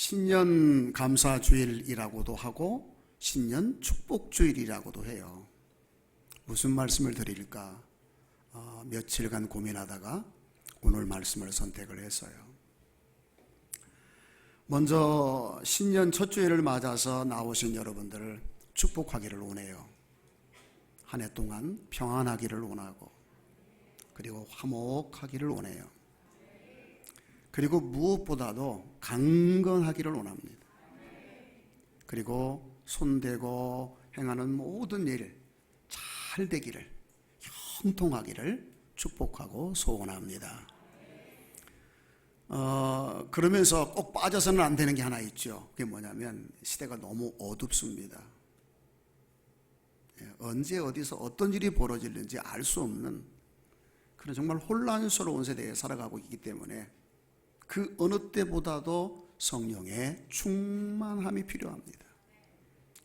신년 감사주일이라고도 하고 신년 축복주일이라고도 해요. 무슨 말씀을 드릴까 며칠간 고민하다가 오늘 말씀을 선택을 했어요. 먼저 신년 첫 주일을 맞아서 나오신 여러분들을 축복하기를 원해요. 한 해 동안 평안하기를 원하고, 그리고 화목하기를 원해요. 그리고 무엇보다도 강건하기를 원합니다. 그리고 손대고 행하는 모든 일 잘 되기를, 형통하기를 축복하고 소원합니다. 그러면서 꼭 빠져서는 안 되는 게 하나 있죠. 그게 뭐냐면 시대가 너무 어둡습니다. 언제 어디서 어떤 일이 벌어질는지 알 수 없는 그런 정말 혼란스러운 세대에 살아가고 있기 때문에 그 어느 때보다도 성령의 충만함이 필요합니다.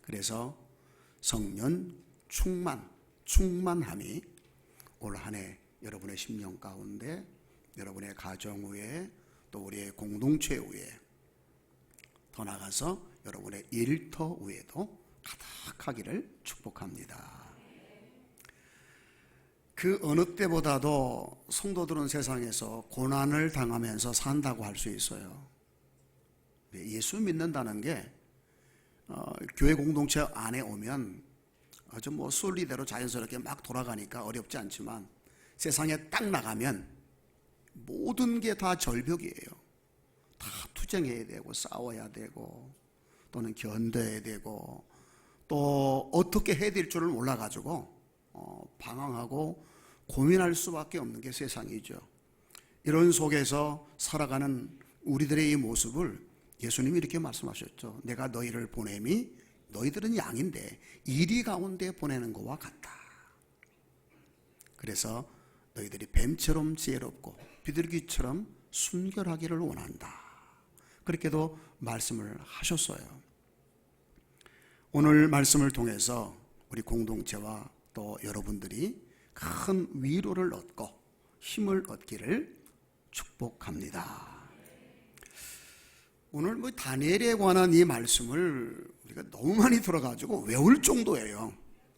그래서 성령 충만함이 올 한 해 여러분의 심령 가운데, 여러분의 가정 위에, 또 우리의 공동체 위에, 더 나아가서 여러분의 일터 위에도 가득하기를 축복합니다. 그 어느 때보다도 성도들은 세상에서 고난을 당하면서 산다고 할 수 있어요. 예수 믿는다는 게 교회 공동체 안에 오면 아주 순리대로 자연스럽게 막 돌아가니까 어렵지 않지만, 세상에 딱 나가면 모든 게 다 절벽이에요. 다 투쟁해야 되고 싸워야 되고 또는 견뎌야 되고, 또 어떻게 해야 될 줄을 몰라가지고 방황하고 고민할 수밖에 없는 게 세상이죠. 이런 속에서 살아가는 우리들의 이 모습을 예수님이 이렇게 말씀하셨죠. 내가 너희를 보냄이 너희들은 양인데 이리 가운데 보내는 것과 같다. 그래서 너희들이 뱀처럼 지혜롭고 비둘기처럼 순결하기를 원한다. 그렇게도 말씀을 하셨어요. 오늘 말씀을 통해서 우리 공동체와 또 여러분들이 큰 위로를 얻고 힘을 얻기를 축복합니다. 오늘 다니엘에 관한 이 말씀을 우리가 너무 많이 들어가지고 외울 정도예요.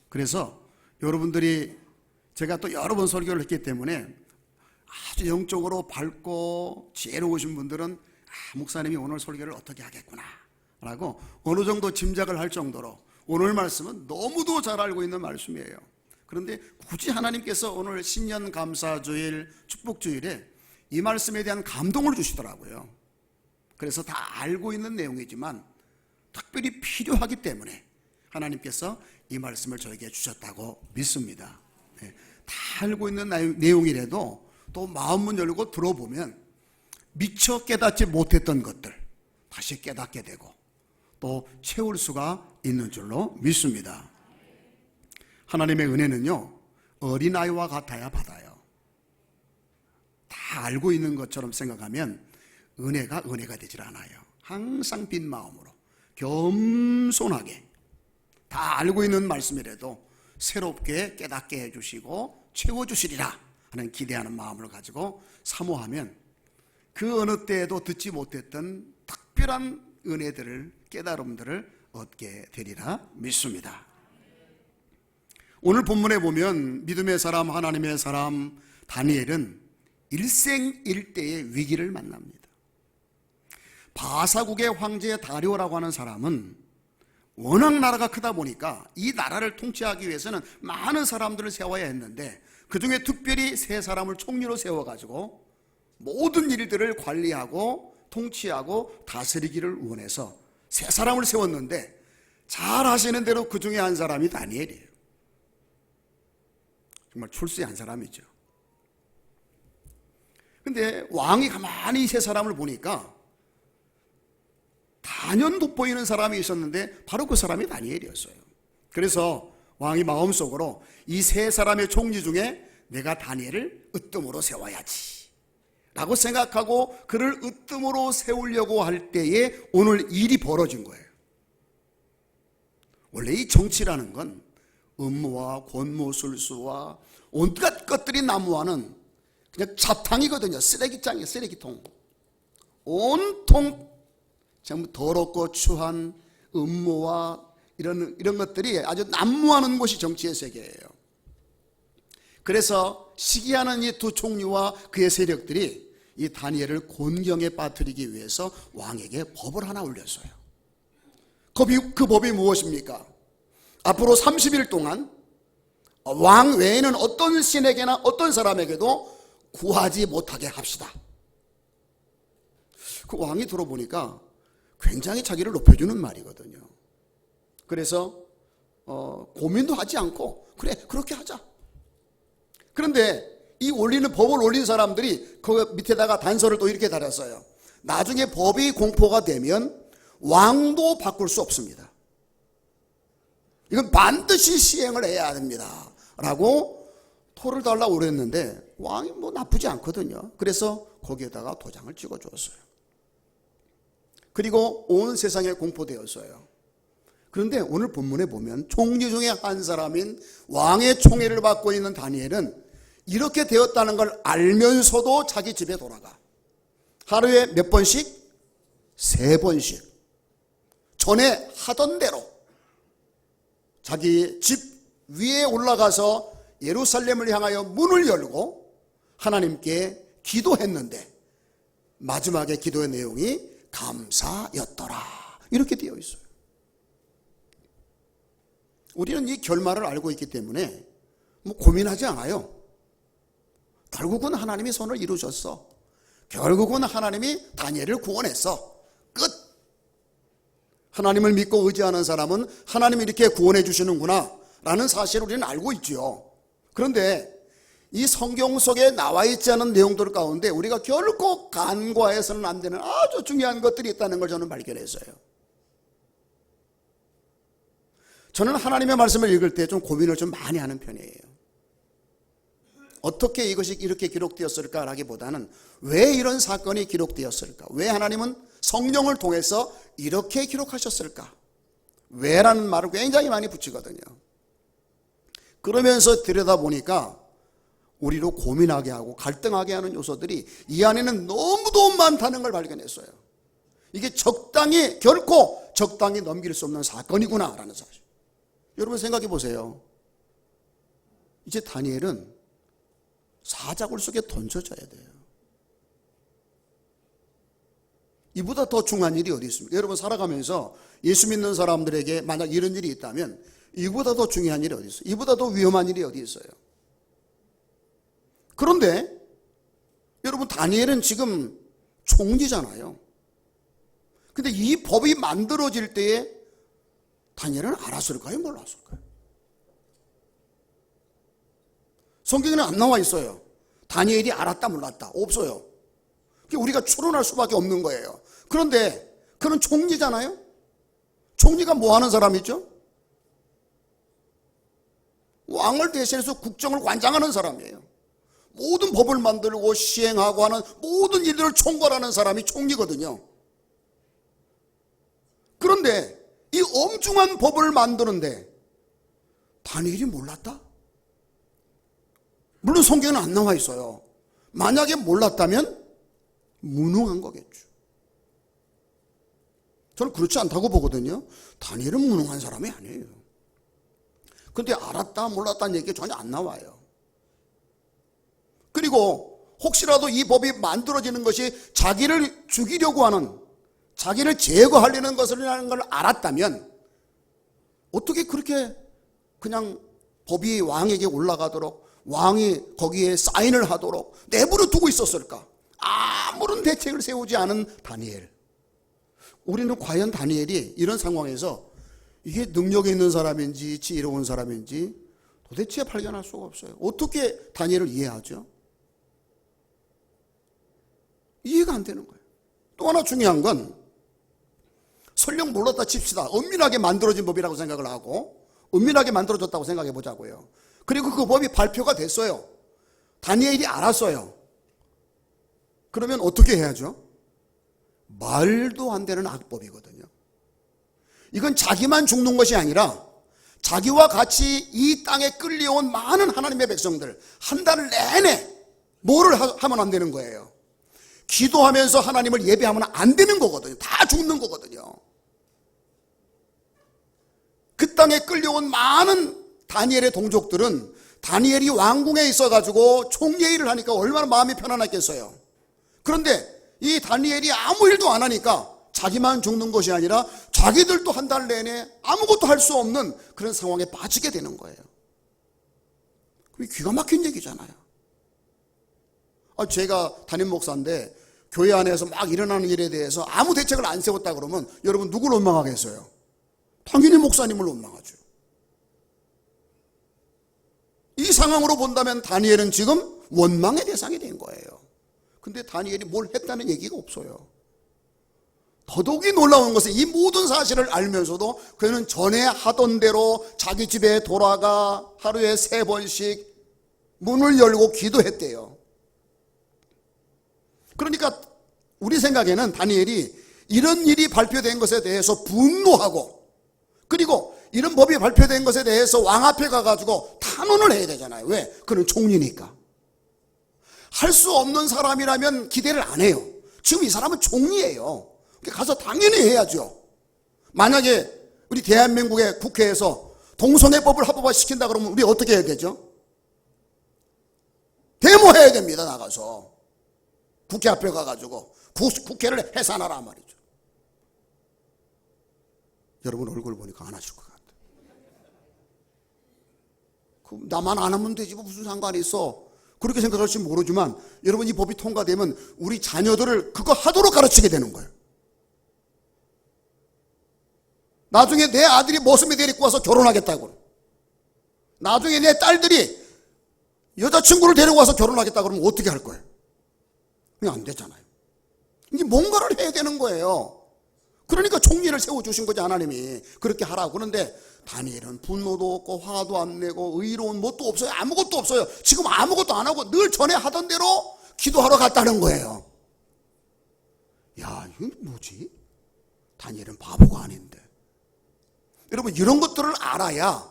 그래서 여러분들이, 제가 또 여러 번 설교를 했기 때문에 아주 영적으로 밝고 지혜로우신 분들은 목사님이 오늘 설교를 어떻게 하겠구나 라고 어느 정도 짐작을 할 정도로 오늘 말씀은 너무도 잘 알고 있는 말씀이에요. 그런데 굳이 하나님께서 오늘 신년 감사주일, 축복주일에 이 말씀에 대한 감동을 주시더라고요. 그래서 다 알고 있는 내용이지만 특별히 필요하기 때문에 하나님께서 이 말씀을 저에게 주셨다고 믿습니다. 다 알고 있는 내용이라도 또 마음문 열고 들어보면 미처 깨닫지 못했던 것들 다시 깨닫게 되고 또 채울 수가 있는 줄로 믿습니다. 하나님의 은혜는요, 어린아이와 같아야 받아요. 다 알고 있는 것처럼 생각하면 은혜가 되질 않아요. 항상 빈 마음으로 겸손하게 다 알고 있는 말씀이라도 새롭게 깨닫게 해주시고 채워주시리라 하는 기대하는 마음을 가지고 사모하면 그 어느 때에도 듣지 못했던 특별한 은혜들을, 깨달음들을 얻게 되리라 믿습니다. 오늘 본문에 보면 믿음의 사람, 하나님의 사람 다니엘은 일생일대의 위기를 만납니다. 바사국의 황제 다리오라고 하는 사람은 워낙 나라가 크다 보니까 이 나라를 통치하기 위해서는 많은 사람들을 세워야 했는데, 그 중에 특별히 세 사람을 총리로 세워가지고 모든 일들을 관리하고 통치하고 다스리기를 원해서 세 사람을 세웠는데, 잘 하시는 대로 그 중에 한 사람이 다니엘이에요. 정말 출세한 사람이죠. 근데 왕이 가만히 세 사람을 보니까 단연 돋보이는 사람이 있었는데 바로 그 사람이 다니엘이었어요. 그래서 왕이 마음속으로 이 세 사람의 총리 중에 내가 다니엘을 으뜸으로 세워야지 라고 생각하고 그를 으뜸으로 세우려고 할 때에 오늘 일이 벌어진 거예요. 원래 이 정치라는 건 음모와 권모술수와 온갖 것들이 난무하는 그냥 잡탕이거든요. 쓰레기장이에요. 쓰레기통. 온통 참 더럽고 추한 음모와 이런 것들이 아주 난무하는 곳이 정치의 세계예요. 그래서 시기하는 이 두 총리와 그의 세력들이 이 다니엘을 곤경에 빠뜨리기 위해서 왕에게 법을 하나 올렸어요. 그 법이 무엇입니까? 앞으로 30일 동안 왕 외에는 어떤 신에게나 어떤 사람에게도 구하지 못하게 합시다. 그 왕이 들어보니까 굉장히 자기를 높여주는 말이거든요. 그래서 고민도 하지 않고 그래 그렇게 하자. 그런데 이 법을 올린 사람들이 그 밑에다가 단서를 또 이렇게 달았어요. 나중에 법이 공포가 되면 왕도 바꿀 수 없습니다. 이건 반드시 시행을 해야 됩니다 라고 토를 달라고 그랬는데 왕이 뭐 나쁘지 않거든요. 그래서 거기에다가 도장을 찍어 주었어요. 그리고 온 세상에 공포되었어요. 그런데 오늘 본문에 보면 총리 중에 한 사람인 왕의 총애를 받고 있는 다니엘은 이렇게 되었다는 걸 알면서도 자기 집에 돌아가. 하루에 몇 번씩? 3번씩. 전에 하던 대로 자기 집 위에 올라가서 예루살렘을 향하여 문을 열고 하나님께 기도했는데 마지막에 기도의 내용이 감사였더라 이렇게 되어 있어요. 우리는 이 결말을 알고 있기 때문에 뭐 고민하지 않아요. 결국은 하나님이 손을 이루셨어. 결국은 하나님이 다니엘을 구원했어. 끝. 하나님을 믿고 의지하는 사람은 하나님이 이렇게 구원해 주시는구나 라는 사실을 우리는 알고 있죠. 그런데 이 성경 속에 나와 있지 않은 내용들 가운데 우리가 결코 간과해서는 안 되는 아주 중요한 것들이 있다는 걸 저는 발견했어요. 저는 하나님의 말씀을 읽을 때 좀 고민을 좀 많이 하는 편이에요. 어떻게 이것이 이렇게 기록되었을까라기보다는 왜 이런 사건이 기록되었을까? 왜 하나님은 성령을 통해서 이렇게 기록하셨을까? 왜라는 말을 굉장히 많이 붙이거든요. 그러면서 들여다보니까 우리로 고민하게 하고 갈등하게 하는 요소들이 이 안에는 너무도 많다는 걸 발견했어요. 이게 결코 적당히 넘길 수 없는 사건이구나 라는 사실. 여러분 생각해 보세요. 이제 다니엘은 사자굴 속에 던져져야 돼요. 이보다 더 중요한 일이 어디 있습니까? 여러분 살아가면서 예수 믿는 사람들에게 만약 이런 일이 있다면 이보다 더 중요한 일이 어디 있어요? 이보다 더 위험한 일이 어디 있어요? 그런데 여러분 다니엘은 지금 총리잖아요. 근데 이 법이 만들어질 때에 다니엘은 알았을까요? 몰랐을까요? 성경에는 안 나와 있어요. 다니엘이 알았다 몰랐다 없어요. 우리가 추론할 수밖에 없는 거예요. 그런데 그는 총리잖아요. 총리가 뭐 하는 사람이죠? 왕을 대신해서 국정을 관장하는 사람이에요. 모든 법을 만들고 시행하고 하는 모든 일들을 총괄하는 사람이 총리거든요. 그런데 이 엄중한 법을 만드는데 다니엘이 몰랐다? 물론 성경에는 안 나와 있어요. 만약에 몰랐다면 무능한 거겠죠. 저는 그렇지 않다고 보거든요. 다니엘은 무능한 사람이 아니에요. 그런데 알았다 몰랐다는 얘기가 전혀 안 나와요. 그리고 혹시라도 이 법이 만들어지는 것이 자기를 죽이려고 하는, 자기를 제거하려는 것이라는 걸 알았다면 어떻게 그렇게 그냥 법이 왕에게 올라가도록 왕이 거기에 사인을 하도록 내버려 두고 있었을까? 아무런 대책을 세우지 않은 다니엘. 우리는 과연 다니엘이 이런 상황에서 이게 능력이 있는 사람인지 지혜로운 사람인지 도대체 발견할 수가 없어요. 어떻게 다니엘을 이해하죠? 이해가 안 되는 거예요. 또 하나 중요한 건 설령 몰랐다 칩시다. 은밀하게 만들어진 법이라고 생각을 하고 은밀하게 만들어졌다고 생각해 보자고요. 그리고 그 법이 발표가 됐어요. 다니엘이 알았어요. 그러면 어떻게 해야죠? 말도 안 되는 악법이거든요. 이건 자기만 죽는 것이 아니라 자기와 같이 이 땅에 끌려온 많은 하나님의 백성들 한 달 내내 뭐를 하면 안 되는 거예요? 기도하면서 하나님을 예배하면 안 되는 거거든요. 다 죽는 거거든요. 그 땅에 끌려온 많은 다니엘의 동족들은 다니엘이 왕궁에 있어가지고 총예의를 하니까 얼마나 마음이 편안했겠어요. 그런데 이 다니엘이 아무 일도 안 하니까 자기만 죽는 것이 아니라 자기들도 한 달 내내 아무것도 할 수 없는 그런 상황에 빠지게 되는 거예요. 그게 기가 막힌 얘기잖아요. 제가 담임 목사인데 교회 안에서 막 일어나는 일에 대해서 아무 대책을 안 세웠다 그러면 여러분 누굴 원망하겠어요? 당연히 목사님을 원망하죠. 이 상황으로 본다면 다니엘은 지금 원망의 대상이 된 거예요. 근데 다니엘이 뭘 했다는 얘기가 없어요. 더더욱이 놀라운 것은 이 모든 사실을 알면서도 그는 전에 하던 대로 자기 집에 돌아가 하루에 3번씩 문을 열고 기도했대요. 그러니까 우리 생각에는 다니엘이 이런 일이 발표된 것에 대해서 분노하고, 그리고 이런 법이 발표된 것에 대해서 왕 앞에 가가지고 탄원을 해야 되잖아요. 왜? 그는 총리니까. 할 수 없는 사람이라면 기대를 안 해요. 지금 이 사람은 총리예요. 가서 당연히 해야죠. 만약에 우리 대한민국의 국회에서 동성애법을 합법화 시킨다 그러면 우리 어떻게 해야 되죠? 데모해야 됩니다. 나가서 국회 앞에 가가지고 국회를 해산하라 말이죠. 여러분 얼굴 보니까 안 하실 것 같아요. 나만 안 하면 되지 뭐 무슨 상관이 있어. 그렇게 생각할지 모르지만 여러분 이 법이 통과되면 우리 자녀들을 그거 하도록 가르치게 되는 거예요. 나중에 내 아들이 모습에 데리고 와서 결혼하겠다고, 나중에 내 딸들이 여자친구를 데리고 와서 결혼하겠다 그러면 어떻게 할 거예요? 그냥 안 되잖아요. 이제 뭔가를 해야 되는 거예요. 그러니까 총리를 세워주신 거지, 하나님이. 그렇게 하라고. 그런데 다니엘은 분노도 없고 화도 안 내고 의로운 뭣도 없어요. 아무것도 없어요. 지금 아무것도 안 하고 늘 전에 하던 대로 기도하러 갔다는 거예요. 야, 이건 뭐지? 다니엘은 바보가 아닌데. 여러분 이런 것들을 알아야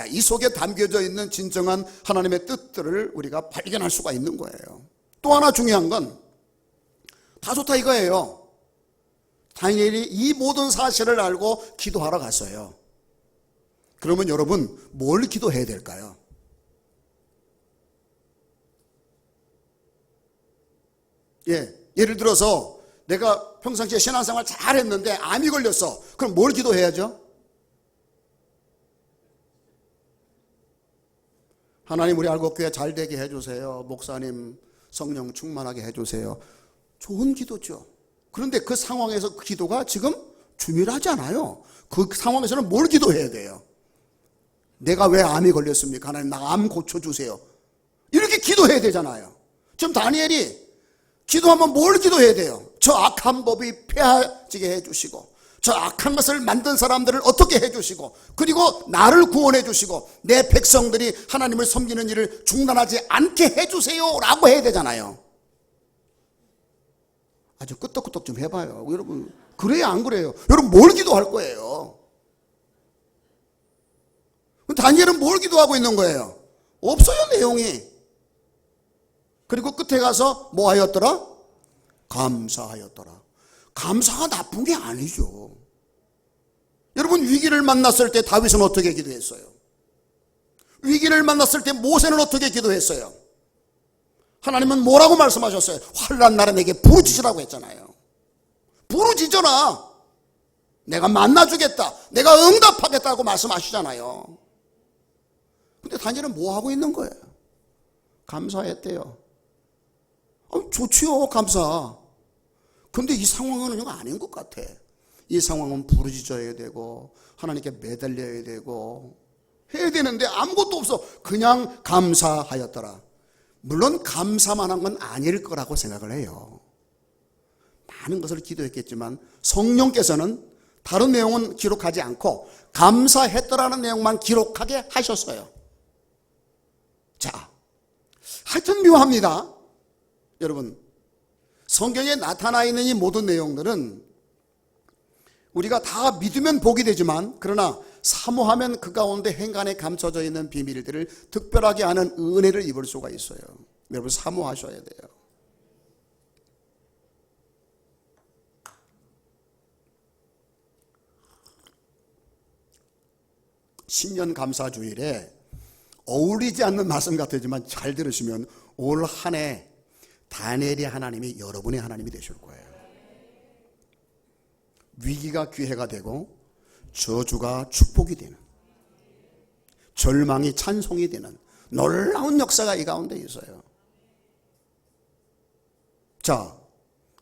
이 속에 담겨져 있는 진정한 하나님의 뜻들을 우리가 발견할 수가 있는 거예요. 또 하나 중요한 건 다 좋다 이거예요. 다니엘이 이 모든 사실을 알고 기도하러 갔어요. 그러면 여러분 뭘 기도해야 될까요? 예를 들어서 내가 평상시에 신앙생활 잘했는데 암이 걸렸어. 그럼 뭘 기도해야죠? 하나님 우리 알곡교회 잘 되게 해주세요. 목사님 성령 충만하게 해주세요. 좋은 기도죠. 그런데 그 상황에서 그 기도가 지금 중요하지 않아요. 그 상황에서는 뭘 기도해야 돼요? 내가 왜 암이 걸렸습니까? 하나님 나 암 고쳐주세요. 이렇게 기도해야 되잖아요. 지금 다니엘이 기도하면 뭘 기도해야 돼요? 저 악한 법이 폐하지게 해주시고, 저 악한 것을 만든 사람들을 어떻게 해주시고, 그리고 나를 구원해 주시고 내 백성들이 하나님을 섬기는 일을 중단하지 않게 해주세요 라고 해야 되잖아요. 아주 끄떡끄떡 좀 해봐요. 여러분 그래요 안 그래요? 여러분 뭘 기도할 거예요? 다니엘은 뭘 기도하고 있는 거예요? 없어요 내용이. 그리고 끝에 가서 뭐 하였더라? 감사하였더라. 감사가 나쁜 게 아니죠. 여러분 위기를 만났을 때 다윗은 어떻게 기도했어요? 위기를 만났을 때 모세는 어떻게 기도했어요? 하나님은 뭐라고 말씀하셨어요? 환난 날에 내게 부르짖으라고 했잖아요. 부르짖어라. 내가 만나주겠다. 내가 응답하겠다고 말씀하시잖아요. 근데 다니엘은 뭐 하고 있는 거예요? 감사했대요. 좋지요 감사. 근데 이 상황은 아닌 것 같아. 이 상황은 부르짖어야 되고 하나님께 매달려야 되고 해야 되는데 아무것도 없어. 그냥 감사하였더라. 물론 감사만 한 건 아닐 거라고 생각을 해요. 많은 것을 기도했겠지만 성령께서는 다른 내용은 기록하지 않고 감사했더라는 내용만 기록하게 하셨어요. 자, 하여튼 묘합니다. 여러분 성경에 나타나 있는 이 모든 내용들은 우리가 다 믿으면 복이 되지만 그러나 사모하면 그 가운데 행간에 감춰져 있는 비밀들을 특별하게 아는 은혜를 입을 수가 있어요. 여러분 사모하셔야 돼요. 신년 감사주일에 어울리지 않는 말씀 같지만 잘 들으시면 올 한 해 다니엘이 하나님이 여러분의 하나님이 되실 거예요. 위기가 기회가 되고 저주가 축복이 되는, 절망이 찬송이 되는 놀라운 역사가 이 가운데 있어요. 자,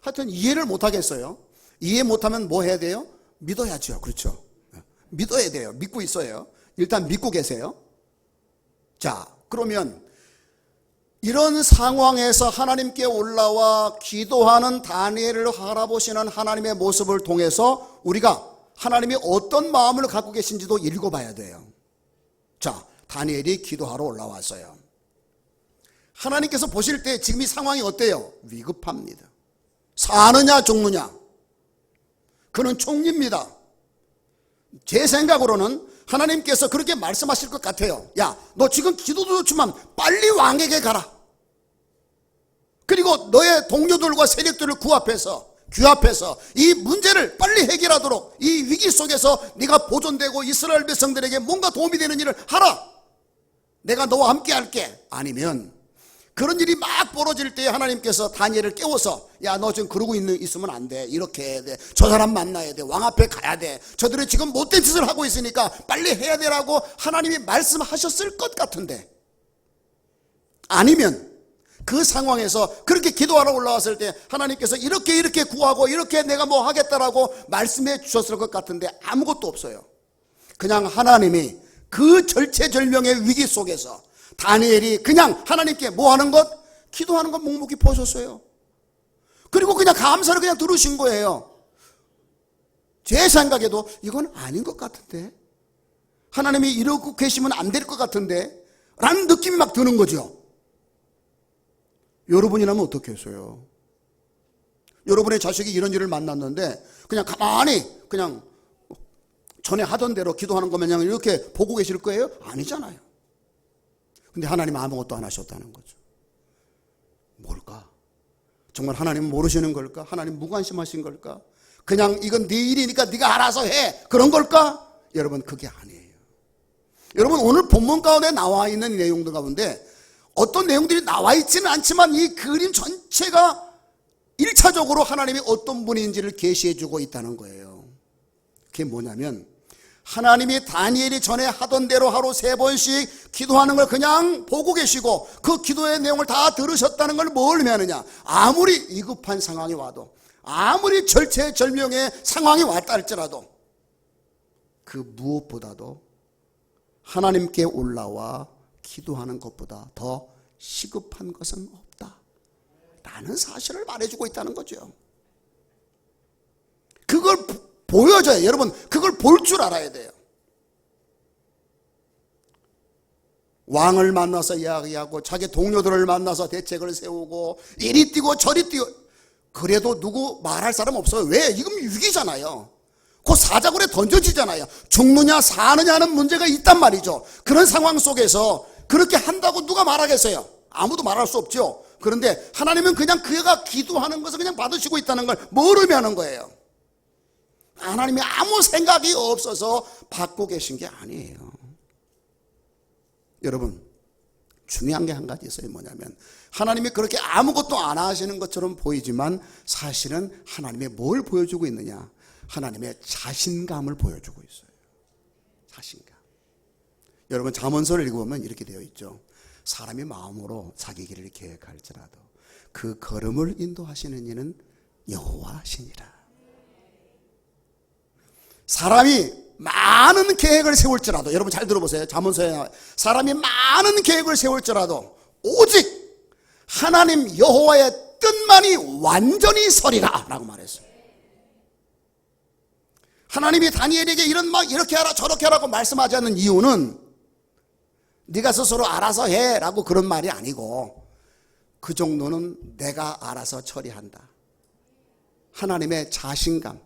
하여튼 이해를 못하겠어요. 이해 못하면 뭐 해야 돼요? 믿어야죠. 그렇죠. 믿어야 돼요. 믿고 있어요. 일단 믿고 계세요. 자, 그러면 이런 상황에서 하나님께 올라와 기도하는 다니엘을 바라보시는 하나님의 모습을 통해서 우리가 하나님이 어떤 마음을 갖고 계신지도 읽어봐야 돼요. 자, 다니엘이 기도하러 올라왔어요. 하나님께서 보실 때 지금 이 상황이 어때요? 위급합니다. 사느냐 죽느냐. 그는 총리입니다. 제 생각으로는 하나님께서 그렇게 말씀하실 것 같아요. 야, 너 지금 기도도 좋지만 빨리 왕에게 가라. 그리고 너의 동료들과 세력들을 규합해서 이 문제를 빨리 해결하도록 이 위기 속에서 네가 보존되고 이스라엘 백성들에게 뭔가 도움이 되는 일을 하라. 내가 너와 함께 할게. 아니면 그런 일이 막 벌어질 때 하나님께서 다니엘을 깨워서 야, 너 지금 그러고 있으면 안 돼. 이렇게 해야 돼. 저 사람 만나야 돼. 왕 앞에 가야 돼. 저들이 지금 못된 짓을 하고 있으니까 빨리 해야 되라고 하나님이 말씀하셨을 것 같은데, 아니면 그 상황에서 그렇게 기도하러 올라왔을 때 하나님께서 이렇게 구하고 이렇게 내가 뭐 하겠다라고 말씀해 주셨을 것 같은데 아무것도 없어요. 그냥 하나님이 그 절체절명의 위기 속에서 다니엘이 그냥 하나님께 뭐 하는 것? 기도하는 것 묵묵히 보셨어요. 그리고 그냥 감사를 그냥 들으신 거예요. 제 생각에도 이건 아닌 것 같은데, 하나님이 이러고 계시면 안 될 것 같은데 라는 느낌이 막 드는 거죠. 여러분이라면 어떻게 했어요? 여러분의 자식이 이런 일을 만났는데 그냥 가만히 그냥 전에 하던 대로 기도하는 거 마냥 이렇게 보고 계실 거예요? 아니잖아요. 근데 하나님 아무것도 안 하셨다는 거죠. 뭘까? 정말 하나님 모르시는 걸까? 하나님 무관심하신 걸까? 그냥 이건 네 일이니까 네가 알아서 해, 그런 걸까? 여러분, 그게 아니에요. 여러분, 오늘 본문 가운데 나와 있는 이 내용들 가운데 어떤 내용들이 나와 있지는 않지만 이 그림 전체가 1차적으로 하나님이 어떤 분인지를 계시해 주고 있다는 거예요. 그게 뭐냐면 하나님이 다니엘이 전에 하던 대로 하루 3번씩 기도하는 걸 그냥 보고 계시고 그 기도의 내용을 다 들으셨다는 걸 뭘 의미하느냐? 아무리 위급한 상황이 와도, 아무리 절체절명의 상황이 왔다 할지라도 그 무엇보다도 하나님께 올라와 기도하는 것보다 더 시급한 것은 없다 라는 사실을 말해주고 있다는 거죠. 그걸 보여줘요. 여러분, 그걸 볼 줄 알아야 돼요. 왕을 만나서 이야기하고 자기 동료들을 만나서 대책을 세우고 이리 뛰고 저리 뛰고, 그래도 누구 말할 사람 없어요. 왜? 이건 위기잖아요. 그 사자굴에 던져지잖아요. 죽느냐 사느냐 하는 문제가 있단 말이죠. 그런 상황 속에서 그렇게 한다고 누가 말하겠어요? 아무도 말할 수 없죠. 그런데 하나님은 그냥 그가 기도하는 것을 그냥 받으시고 있다는 걸 뭘 의미하는 거예요? 하나님이 아무 생각이 없어서 받고 계신 게 아니에요. 여러분, 중요한 게 한 가지 있어요. 뭐냐면 하나님이 그렇게 아무것도 안 하시는 것처럼 보이지만 사실은 하나님의 뭘 보여주고 있느냐? 하나님의 자신감을 보여주고 있어요. 자신감. 여러분, 잠언서를 읽어보면 이렇게 되어 있죠. 사람이 마음으로 자기 길을 계획할지라도 그 걸음을 인도하시는 이는 여호와시니라. 사람이 많은 계획을 세울지라도, 여러분 잘 들어보세요. 잠언서에 사람이 많은 계획을 세울지라도 오직 하나님 여호와의 뜻만이 완전히 서리라 라고 말했어요. 하나님이 다니엘에게 이렇게 하라 저렇게 하라고 말씀하지 않는 이유는 네가 스스로 알아서 해 라고 그런 말이 아니고, 그 정도는 내가 알아서 처리한다. 하나님의 자신감,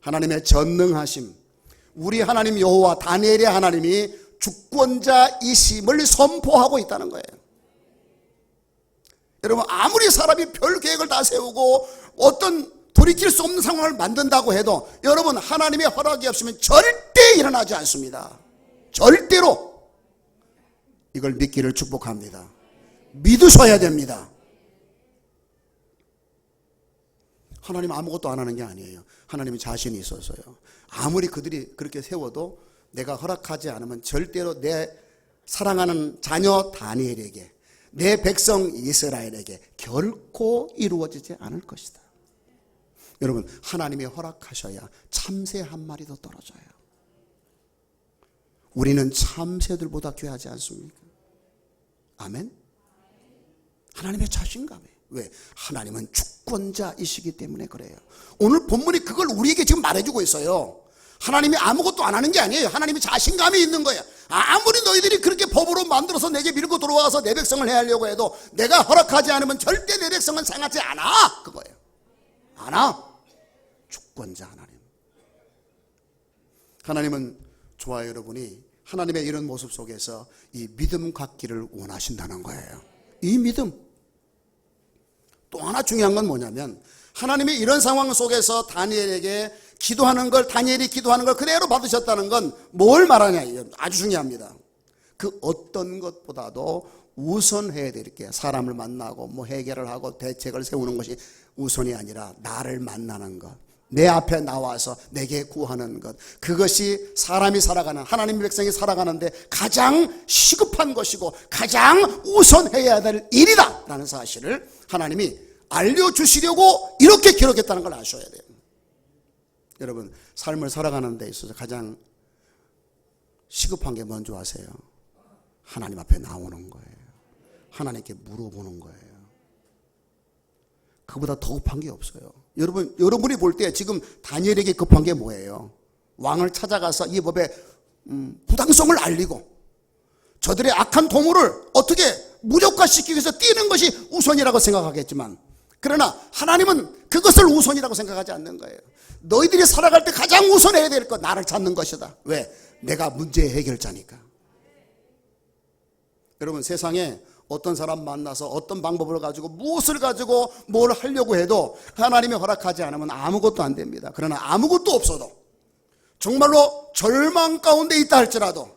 하나님의 전능하심, 우리 하나님 여호와, 다니엘의 하나님이 주권자이심을 선포하고 있다는 거예요. 여러분, 아무리 사람이 별 계획을 다 세우고 어떤 돌이킬 수 없는 상황을 만든다고 해도 여러분, 하나님의 허락이 없으면 절대 일어나지 않습니다. 절대로 이걸 믿기를 축복합니다. 믿으셔야 됩니다. 하나님 아무것도 안 하는 게 아니에요. 하나님이 자신이 있어서요. 아무리 그들이 그렇게 세워도 내가 허락하지 않으면 절대로 내 사랑하는 자녀 다니엘에게, 내 백성 이스라엘에게 결코 이루어지지 않을 것이다. 여러분, 하나님이 허락하셔야 참새 한 마리도 떨어져요. 우리는 참새들보다 귀하지 않습니까? 아멘? 하나님의 자신감이에요. 왜? 하나님은 주권자이시기 때문에 그래요. 오늘 본문이 그걸 우리에게 지금 말해주고 있어요. 하나님이 아무것도 안 하는 게 아니에요. 하나님이 자신감이 있는 거예요. 아무리 너희들이 그렇게 법으로 만들어서 내게 밀고 들어와서 내 백성을 해하려고 해도 내가 허락하지 않으면 절대 내 백성은 상하지 않아. 그거예요. 않아. 주권자 하나님. 하나님은 저와 여러분이 하나님의 이런 모습 속에서 이 믿음 갖기를 원하신다는 거예요. 이 믿음. 또 하나 중요한 건 뭐냐면 하나님이 이런 상황 속에서 다니엘에게 기도하는 걸, 다니엘이 기도하는 걸 그대로 받으셨다는 건 뭘 말하냐, 아주 중요합니다. 그 어떤 것보다도 우선해야 될 게, 사람을 만나고 뭐 해결을 하고 대책을 세우는 것이 우선이 아니라 나를 만나는 것, 내 앞에 나와서 내게 구하는 것, 그것이 사람이 살아가는, 하나님의 백성이 살아가는데 가장 시급한 것이고 가장 우선해야 될 일이다 라는 사실을 하나님이 알려주시려고 이렇게 기록했다는 걸 아셔야 돼요. 여러분, 삶을 살아가는 데 있어서 가장 시급한 게 뭔지 아세요? 하나님 앞에 나오는 거예요. 하나님께 물어보는 거예요. 그보다 더 급한 게 없어요. 여러분이 볼 때 지금 다니엘에게 급한 게 뭐예요? 왕을 찾아가서 이 법의 부당성을 알리고 저들의 악한 도모를 어떻게 무력화시키기 위해서 뛰는 것이 우선이라고 생각하겠지만, 그러나 하나님은 그것을 우선이라고 생각하지 않는 거예요. 너희들이 살아갈 때 가장 우선해야 될 것, 나를 찾는 것이다. 왜? 내가 문제의 해결자니까. 여러분, 세상에 어떤 사람 만나서 어떤 방법을 가지고 무엇을 가지고 뭘 하려고 해도 하나님이 허락하지 않으면 아무것도 안 됩니다. 그러나 아무것도 없어도, 정말로 절망 가운데 있다 할지라도,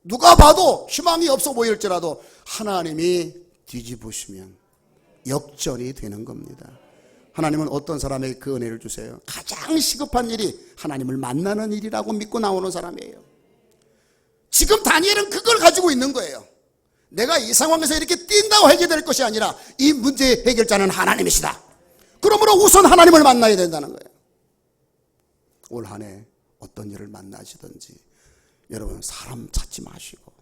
누가 봐도 희망이 없어 보일지라도 하나님이 뒤집으시면 역전이 되는 겁니다. 하나님은 어떤 사람에게 그 은혜를 주세요? 가장 시급한 일이 하나님을 만나는 일이라고 믿고 나오는 사람이에요. 지금 다니엘은 그걸 가지고 있는 거예요. 내가 이 상황에서 이렇게 뛴다고 해결될 것이 아니라 이 문제의 해결자는 하나님이시다. 그러므로 우선 하나님을 만나야 된다는 거예요. 올 한 해 어떤 일을 만나시든지 여러분, 사람 찾지 마시고,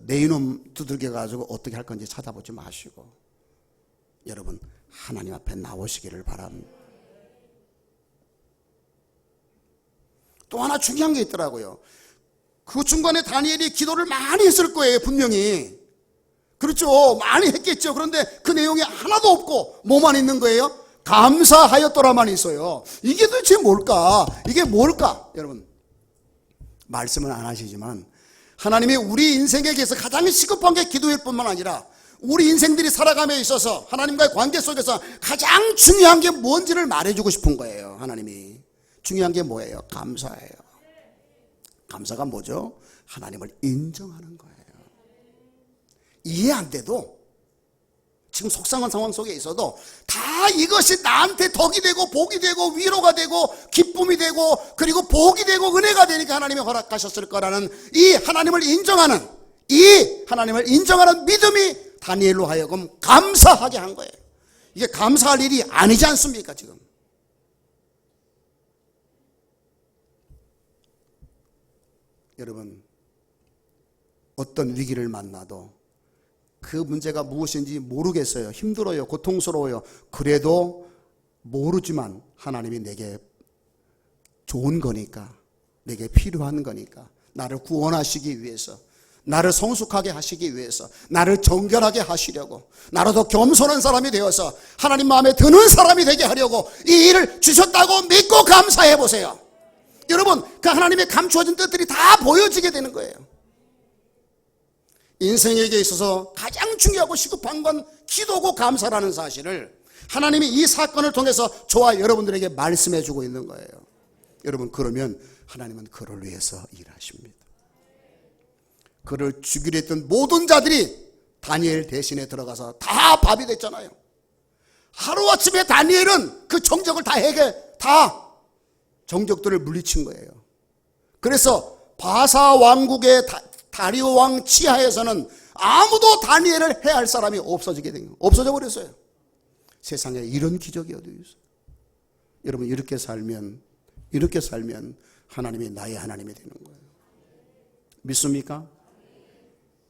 내 이놈 두들겨 가지고 어떻게 할 건지 찾아보지 마시고, 여러분 하나님 앞에 나오시기를 바랍니다. 또 하나 중요한 게 있더라고요. 그 중간에 다니엘이 기도를 많이 했을 거예요, 분명히. 그렇죠, 많이 했겠죠. 그런데 그 내용이 하나도 없고 뭐만 있는 거예요? 감사하였더라만 있어요. 이게 도대체 뭘까? 이게 뭘까? 여러분, 말씀은 안 하시지만 하나님이 우리 인생에게서 가장 시급한 게 기도일 뿐만 아니라 우리 인생들이 살아감에 있어서 하나님과의 관계 속에서 가장 중요한 게 뭔지를 말해주고 싶은 거예요. 하나님이 중요한 게 뭐예요? 감사예요. 감사가 뭐죠? 하나님을 인정하는 거예요. 이해 안 돼도, 지금 속상한 상황 속에 있어도 다 이것이 나한테 덕이 되고 복이 되고 위로가 되고 기쁨이 되고 그리고 복이 되고 은혜가 되니까 하나님이 허락하셨을 거라는 이 하나님을 인정하는, 이 하나님을 인정하는 믿음이 다니엘로 하여금 감사하게 한 거예요. 이게 감사할 일이 아니지 않습니까? 지금 여러분, 어떤 위기를 만나도 그 문제가 무엇인지 모르겠어요. 힘들어요. 고통스러워요. 그래도 모르지만 하나님이 내게 좋은 거니까, 내게 필요한 거니까, 나를 구원하시기 위해서, 나를 성숙하게 하시기 위해서, 나를 정결하게 하시려고, 나로 더 겸손한 사람이 되어서 하나님 마음에 드는 사람이 되게 하려고 이 일을 주셨다고 믿고 감사해 보세요. 여러분, 그 하나님의 감추어진 뜻들이 다 보여지게 되는 거예요. 인생에게 있어서 가장 중요하고 시급한 건 기도고 감사라는 사실을 하나님이 이 사건을 통해서 저와 여러분들에게 말씀해 주고 있는 거예요. 여러분, 그러면 하나님은 그를 위해서 일하십니다. 그를 죽이려 했던 모든 자들이 다니엘 대신에 들어가서 다 밥이 됐잖아요. 하루아침에 다니엘은 그 정적을 다 정적들을 물리친 거예요. 그래서 바사 왕국의 다리오 왕 치하에서는 아무도 다니엘을 해할 사람이 없어져 버렸어요. 세상에 이런 기적이 어디 있어요? 여러분, 이렇게 살면 하나님이 나의 하나님이 되는 거예요. 믿습니까?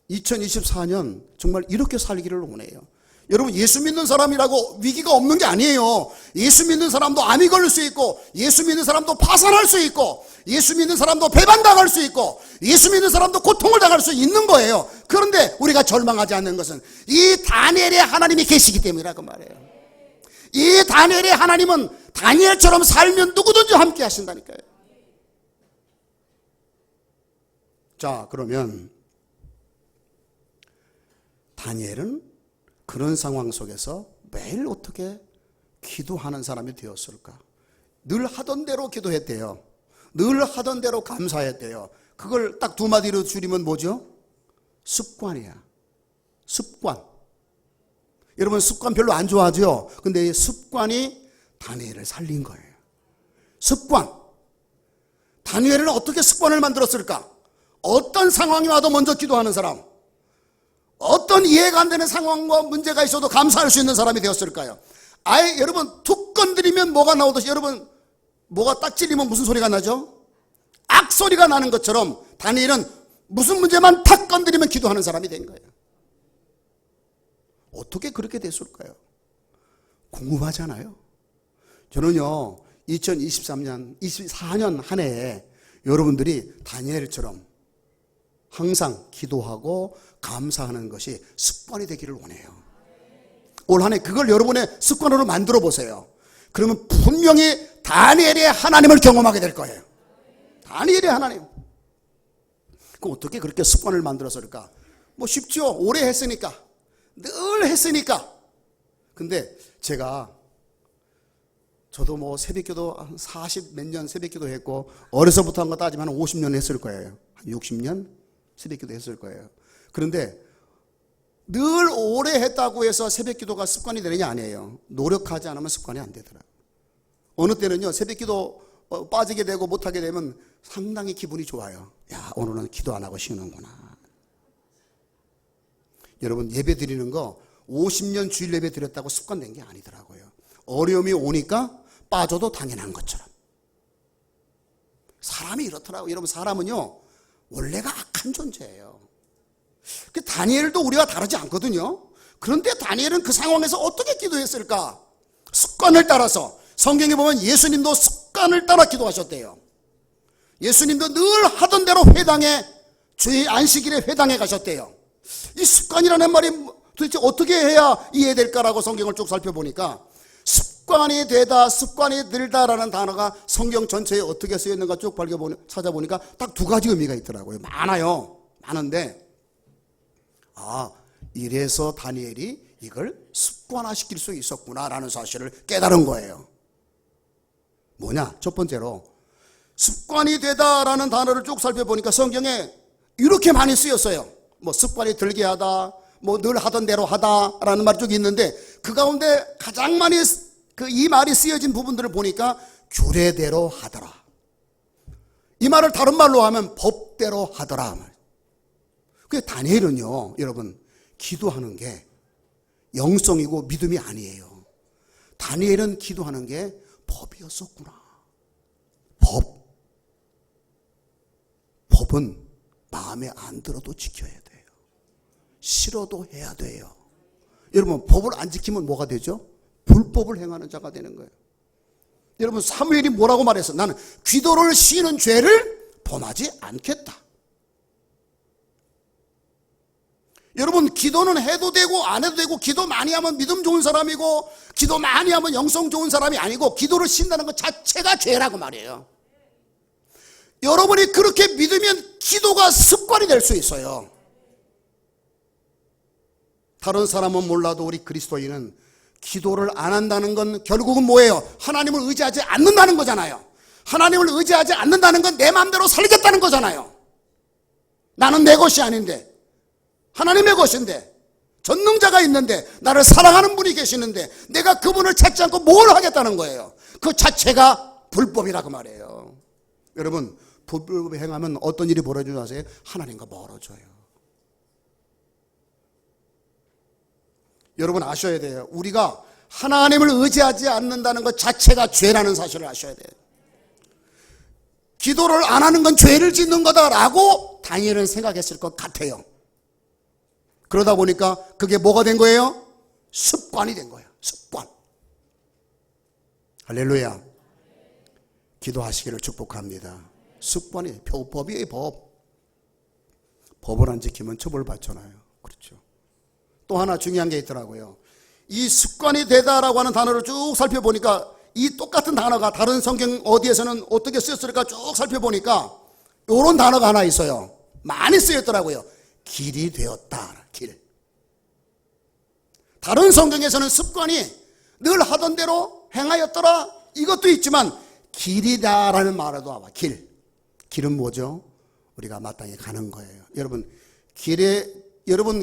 2024년 정말 이렇게 살기를 원해요. 여러분, 예수 믿는 사람이라고 위기가 없는 게 아니에요. 예수 믿는 사람도 암이 걸릴 수 있고, 예수 믿는 사람도 파산할 수 있고, 예수 믿는 사람도 배반당할 수 있고, 예수 믿는 사람도 고통을 당할 수 있는 거예요. 그런데 우리가 절망하지 않는 것은 이 다니엘의 하나님이 계시기 때문이라고 말해요. 이 다니엘의 하나님은 다니엘처럼 살면 누구든지 함께 하신다니까요. 자, 그러면 다니엘은 그런 상황 속에서 매일 어떻게 기도하는 사람이 되었을까? 늘 하던 대로 기도했대요. 늘 하던 대로 감사했대요. 그걸 딱 두 마디로 줄이면 뭐죠? 습관이야. 습관. 여러분, 습관 별로 안 좋아하죠? 근데 이 습관이 다니엘을 살린 거예요. 습관. 다니엘은 어떻게 습관을 만들었을까? 어떤 상황이 와도 먼저 기도하는 사람, 어떤 이해가 안 되는 상황과 문제가 있어도 감사할 수 있는 사람이 되었을까요? 아예 여러분, 툭 건드리면 뭐가 나오듯이, 여러분, 뭐가 딱 찔리면 무슨 소리가 나죠? 악소리가 나는 것처럼 다니엘은 무슨 문제만 탁 건드리면 기도하는 사람이 된 거예요. 어떻게 그렇게 됐을까요? 궁금하잖아요. 저는요, 24년 한 해에 여러분들이 다니엘처럼 항상 기도하고 감사하는 것이 습관이 되기를 원해요. 올 한 해 그걸 여러분의 습관으로 만들어 보세요. 그러면 분명히 다니엘의 하나님을 경험하게 될 거예요. 다니엘의 하나님. 그럼 어떻게 그렇게 습관을 만들었을까? 뭐 쉽죠. 오래 했으니까. 늘 했으니까. 근데 저도 뭐 새벽기도 한 40 몇 년 새벽기도 했고, 어려서부터 한 거 따지면 한 50년 했을 거예요. 한 60년 새벽기도 했을 거예요. 그런데 늘 오래 했다고 해서 새벽기도가 습관이 되느냐? 아니에요. 노력하지 않으면 습관이 안 되더라고요. 어느 때는요, 새벽기도 빠지게 되고 못하게 되면 상당히 기분이 좋아요. 야, 오늘은 기도 안 하고 쉬는구나. 여러분, 예배 드리는 거 50년 주일 예배 드렸다고 습관된 게 아니더라고요. 어려움이 오니까 빠져도 당연한 것처럼. 사람이 이렇더라고요. 여러분, 사람은요, 원래가 악한 존재예요. 다니엘도 우리와 다르지 않거든요. 그런데 다니엘은 그 상황에서 어떻게 기도했을까? 습관을 따라서. 성경에 보면 예수님도 습관을 따라 기도하셨대요. 예수님도 늘 하던 대로 회당에, 주의 안식일에 회당에 가셨대요. 이 습관이라는 말이 도대체 어떻게 해야 이해될까라고 성경을 쭉 살펴보니까 습관이 되다, 습관이 들다라는 단어가 성경 전체에 어떻게 쓰여있는가 쭉 찾아보니까 딱 두 가지 의미가 있더라고요. 많은데, 이래서 다니엘이 이걸 습관화시킬 수 있었구나라는 사실을 깨달은 거예요. 뭐냐? 첫 번째로, 습관이 되다라는 단어를 쭉 살펴보니까 성경에 이렇게 많이 쓰였어요. 뭐 습관이 들게 하다, 뭐 늘 하던 대로 하다라는 말이 쭉 있는데, 그 가운데 가장 많이 이 말이 쓰여진 부분들을 보니까 규례대로 하더라. 이 말을 다른 말로 하면 법대로 하더라. 그 다니엘은요, 여러분, 기도하는 게 영성이고 믿음이 아니에요. 다니엘은 기도하는 게 법이었었구나. 법은 마음에 안 들어도 지켜야 돼요. 싫어도 해야 돼요. 여러분, 법을 안 지키면 뭐가 되죠? 불법을 행하는 자가 되는 거예요. 여러분, 사무엘이 뭐라고 말했어? 나는 기도를 쉬는 죄를 범하지 않겠다. 여러분, 기도는 해도 되고 안 해도 되고, 기도 많이 하면 믿음 좋은 사람이고, 기도 많이 하면 영성 좋은 사람이 아니고, 기도를 쉰다는 것 자체가 죄라고 말이에요. 여러분이 그렇게 믿으면 기도가 습관이 될 수 있어요. 다른 사람은 몰라도 우리 그리스도인은 기도를 안 한다는 건 결국은 뭐예요? 하나님을 의지하지 않는다는 거잖아요. 하나님을 의지하지 않는다는 건 내 마음대로 살겠다는 거잖아요. 나는 내 것이 아닌데, 하나님의 것인데, 전능자가 있는데, 나를 사랑하는 분이 계시는데 내가 그분을 찾지 않고 뭘 하겠다는 거예요. 그 자체가 불법이라고 말해요. 여러분, 불법을 행하면 어떤 일이 벌어지는지 아세요? 하나님과 멀어져요. 여러분 아셔야 돼요. 우리가 하나님을 의지하지 않는다는 것 자체가 죄라는 사실을 아셔야 돼요. 기도를 안 하는 건 죄를 짓는 거다라고 다니엘은 생각했을 것 같아요. 그러다 보니까 그게 뭐가 된 거예요? 습관이 된 거예요. 습관. 할렐루야. 기도하시기를 축복합니다. 습관이 법이에요. 법을 안 지키면 처벌받잖아요. 그렇죠. 또 하나 중요한 게 있더라고요. 이 습관이 되다라고 하는 단어를 쭉 살펴보니까 이 똑같은 단어가 다른 성경 어디에서는 어떻게 쓰였을까 쭉 살펴보니까 이런 단어가 하나 있어요. 많이 쓰였더라고요. 길이 되었다. 길. 다른 성경에서는 습관이 늘 하던 대로 행하였더라 이것도 있지만 길이다라는 말도 나와. 길은 뭐죠? 우리가 마땅히 가는 거예요. 여러분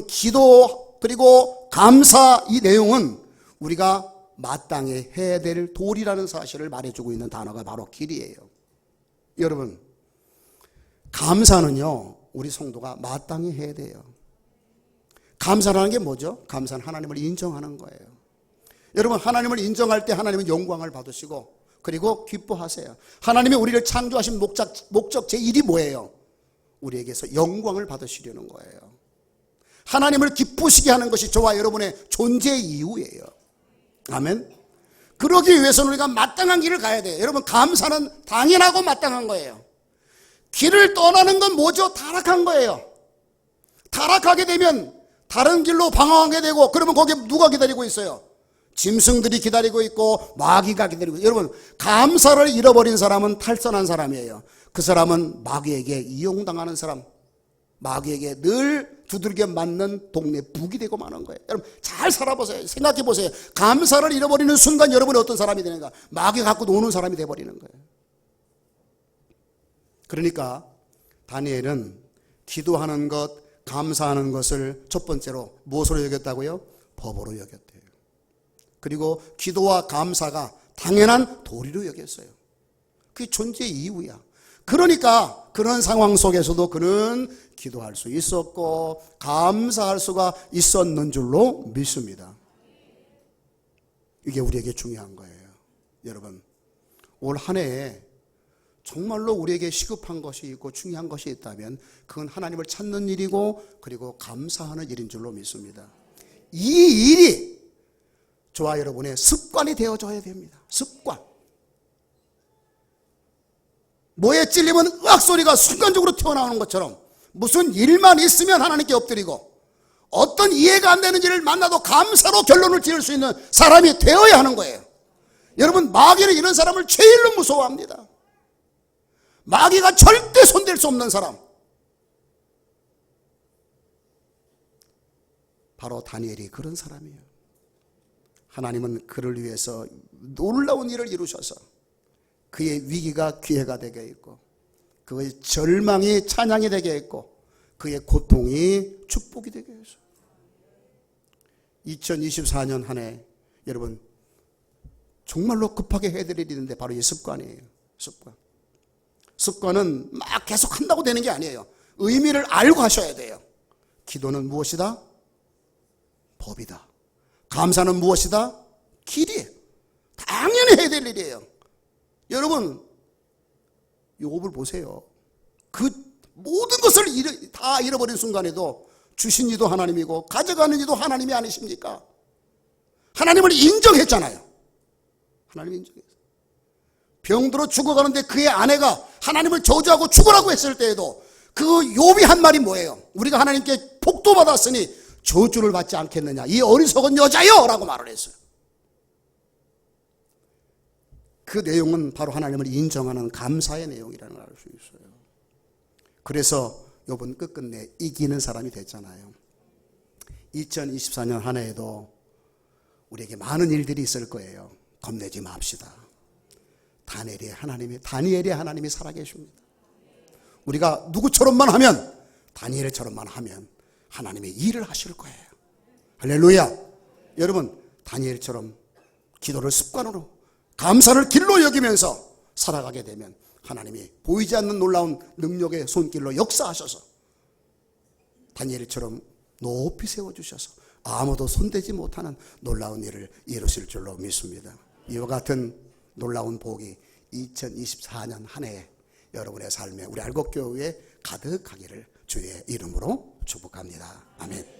기도 그리고 감사 이 내용은 우리가 마땅히 해야 될 도리라는 사실을 말해주고 있는 단어가 바로 길이에요. 여러분 감사는요 우리 성도가 마땅히 해야 돼요. 감사라는 게 뭐죠? 감사는 하나님을 인정하는 거예요. 여러분 하나님을 인정할 때 하나님은 영광을 받으시고 그리고 기뻐하세요. 하나님이 우리를 창조하신 목적 제1이 뭐예요? 우리에게서 영광을 받으시려는 거예요. 하나님을 기쁘시게 하는 것이 저와 여러분의 존재 이유예요. 아멘. 그러기 위해서는 우리가 마땅한 길을 가야 돼요. 여러분 감사는 당연하고 마땅한 거예요. 길을 떠나는 건 뭐죠? 타락한 거예요. 타락하게 되면 다른 길로 방황하게 되고 그러면 거기에 누가 기다리고 있어요? 짐승들이 기다리고 있고 마귀가 기다리고 있어요. 여러분 감사를 잃어버린 사람은 탈선한 사람이에요. 그 사람은 마귀에게 이용당하는 사람, 마귀에게 늘 두들겨 맞는 동네 북이 되고 마는 거예요. 여러분 잘 살아보세요. 생각해 보세요. 감사를 잃어버리는 순간 여러분이 어떤 사람이 되는가? 마귀 갖고 노는 사람이 되어버리는 거예요. 그러니까 다니엘은 기도하는 것, 감사하는 것을 첫 번째로 무엇으로 여겼다고요? 법으로 여겼대요. 그리고 기도와 감사가 당연한 도리로 여겼어요. 그게 존재 이유야. 그러니까 그런 상황 속에서도 그는 기도할 수 있었고 감사할 수가 있었는 줄로 믿습니다. 이게 우리에게 중요한 거예요. 여러분 올 한 해에 정말로 우리에게 시급한 것이 있고 중요한 것이 있다면 그건 하나님을 찾는 일이고 그리고 감사하는 일인 줄로 믿습니다. 이 일이 저와 여러분의 습관이 되어줘야 됩니다. 습관. 뭐에 찔리면 으악 소리가 순간적으로 튀어나오는 것처럼 무슨 일만 있으면 하나님께 엎드리고 어떤 이해가 안 되는 일을 만나도 감사로 결론을 지을 수 있는 사람이 되어야 하는 거예요. 여러분 마귀는 이런 사람을 제일로 무서워합니다. 마귀가 절대 손댈 수 없는 사람, 바로 다니엘이 그런 사람이에요. 하나님은 그를 위해서 놀라운 일을 이루셔서 그의 위기가 기회가 되게 했고 그의 절망이 찬양이 되게 했고 그의 고통이 축복이 되게 했어요. 2024년 한 해 여러분 정말로 급하게 해야 될 일이 있는데 바로 이 습관이에요. 습관은 막 계속 한다고 되는 게 아니에요. 의미를 알고 하셔야 돼요. 기도는 무엇이다? 법이다. 감사는 무엇이다? 길이에요. 당연히 해야 될 일이에요. 여러분 욥을 보세요. 그 모든 것을 다 잃어버린 순간에도 주신 이도 하나님이고 가져가는 이도 하나님이 아니십니까? 하나님을 인정했잖아요. 하나님이 인정했어요. 병들어 죽어가는데 그의 아내가 하나님을 저주하고 죽으라고 했을 때에도 그 욥이 한 말이 뭐예요? 우리가 하나님께 복도 받았으니 저주를 받지 않겠느냐, 이 어리석은 여자여 라고 말을 했어요. 그 내용은 바로 하나님을 인정하는 감사의 내용이라는 걸 알 수 있어요. 그래서 욥은 끝끝내 이기는 사람이 됐잖아요. 2024년 한 해에도 우리에게 많은 일들이 있을 거예요. 겁내지 맙시다. 다니엘의 하나님이 살아계십니다. 우리가 누구처럼만 하면 다니엘처럼만 하면 하나님이 일을 하실 거예요. 할렐루야. 여러분, 다니엘처럼 기도를 습관으로, 감사를 길로 여기면서 살아가게 되면 하나님이 보이지 않는 놀라운 능력의 손길로 역사하셔서 다니엘처럼 높이 세워주셔서 아무도 손대지 못하는 놀라운 일을 이루실 줄로 믿습니다. 이와 같은 놀라운 복이 2024년 한 해에 여러분의 삶에 우리 알곡교회에 가득하기를 주의 이름으로 축복합니다. 아멘.